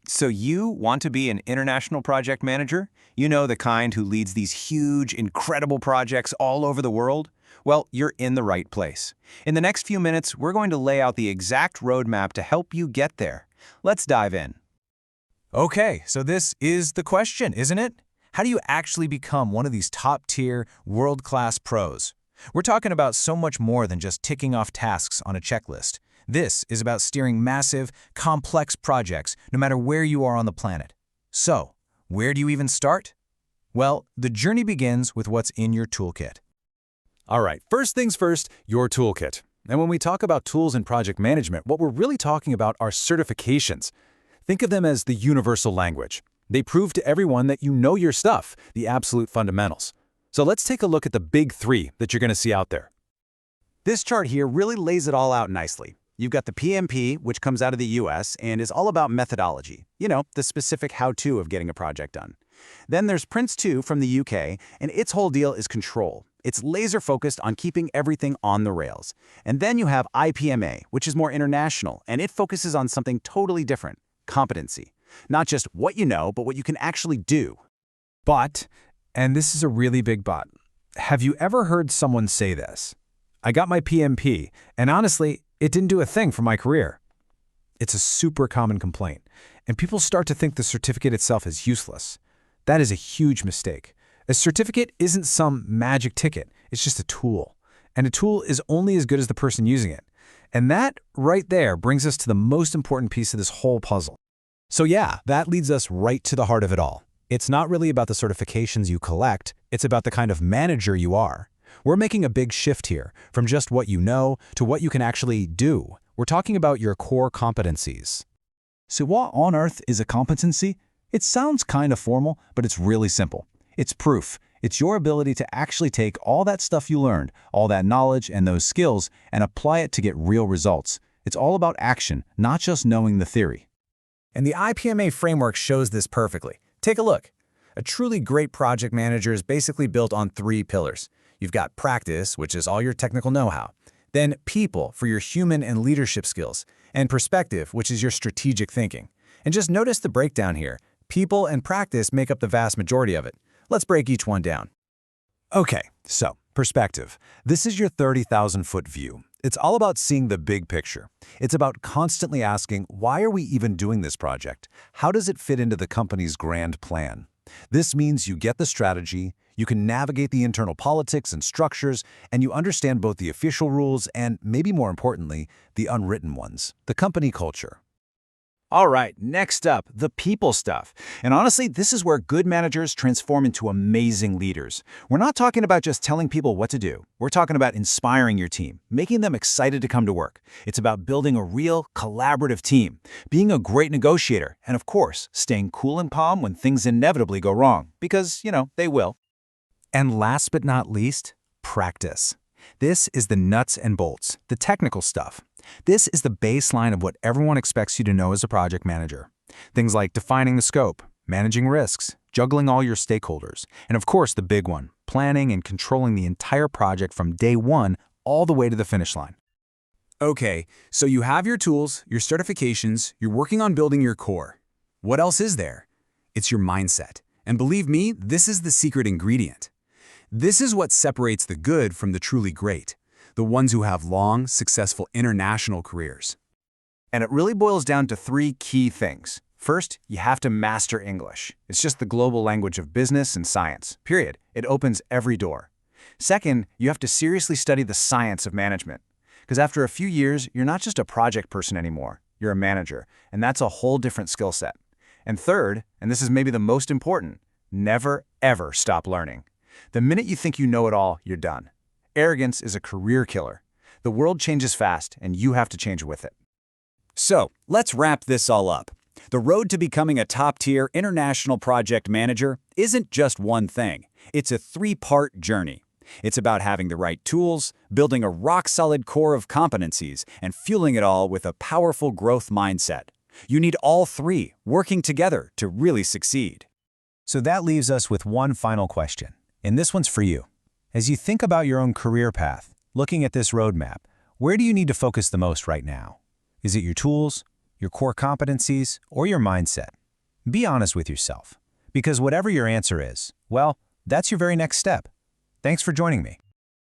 So you want to be an international project manager? You know, the kind who leads these huge, incredible projects all over the world? Well, you're in the right place. In the next few minutes, we're going to lay out the exact roadmap to help you get there. Let's dive in. Okay, so this is the question, isn't it? How do you actually become one of these top-tier, world-class pros? We're talking about so much more than just ticking off tasks on a checklist. This is about steering massive, complex projects, no matter where you are on the planet. So, where do you even start? Well, the journey begins with what's in your toolkit. All right, first things first, your toolkit. And when we talk about tools in project management, what we're really talking about are certifications. Think of them as the universal language. They prove to everyone that you know your stuff, the absolute fundamentals. So let's take a look at the big three that you're going to see out there. This chart here really lays it all out nicely. You've got the PMP, which comes out of the US and is all about methodology, the specific how-to of getting a project done. Then there's PRINCE2 from the UK, and its whole deal is control. It's laser-focused on keeping everything on the rails. And then you have IPMA, which is more international, and it focuses on something totally different, competency. Not just what you know, but what you can actually do. But, and this is a really big but, have you ever heard someone say this? I got my PMP, and honestly, it didn't do a thing for my career. It's a super common complaint, and people start to think the certificate itself is useless. That is a huge mistake. A certificate isn't some magic ticket, it's just a tool. And a tool is only as good as the person using it. And that, right there, brings us to the most important piece of this whole puzzle. So yeah, that leads us right to the heart of it all. It's not really about the certifications you collect, it's about the kind of manager you are. We're making a big shift here, from just what you know to what you can actually do. We're talking about your core competencies. So what on earth is a competency? It sounds kind of formal, but it's really simple. It's proof. It's your ability to actually take all that stuff you learned, all that knowledge and those skills, and apply it to get real results. It's all about action, not just knowing the theory. And the IPMA framework shows this perfectly. Take a look. A truly great project manager is basically built on 3 pillars. You've got practice, which is all your technical know-how. Then people, for your human and leadership skills. And perspective, which is your strategic thinking. And just notice the breakdown here. People and practice make up the vast majority of it. Let's break each one down. Okay, so perspective. This is your 30,000-foot view. It's all about seeing the big picture. It's about constantly asking, why are we even doing this project? How does it fit into the company's grand plan? This means you get the strategy, you can navigate the internal politics and structures, and you understand both the official rules and, maybe more importantly, the unwritten ones, the company culture. All right, next up, the people stuff. And honestly, this is where good managers transform into amazing leaders. We're not talking about just telling people what to do. We're talking about inspiring your team, making them excited to come to work. It's about building a real, collaborative team, being a great negotiator, and of course, staying cool and calm when things inevitably go wrong, because, they will. And last but not least, practice. This is the nuts and bolts, the technical stuff. This is the baseline of what everyone expects you to know as a project manager. Things like defining the scope, managing risks, juggling all your stakeholders, and of course the big one, planning and controlling the entire project from day one all the way to the finish line. Okay, so you have your tools, your certifications, you're working on building your core. What else is there? It's your mindset. And believe me, this is the secret ingredient. This is what separates the good from the truly great. The ones who have long, successful international careers. And it really boils down to 3 key things. First, you have to master English. It's just the global language of business and science, period. It opens every door. Second, you have to seriously study the science of management. Because after a few years, you're not just a project person anymore. You're a manager, and that's a whole different skill set. And third, and this is maybe the most important, never, ever stop learning. The minute you think you know it all, you're done. Arrogance is a career killer. The world changes fast, and you have to change with it. So, let's wrap this all up. The road to becoming a top-tier international project manager isn't just one thing. It's a 3-part journey. It's about having the right tools, building a rock-solid core of competencies, and fueling it all with a powerful growth mindset. You need all 3 working together to really succeed. So that leaves us with one final question, and this one's for you. As you think about your own career path, looking at this roadmap, where do you need to focus the most right now? Is it your tools, your core competencies, or your mindset? Be honest with yourself, because whatever your answer is, well, that's your very next step. Thanks for joining me.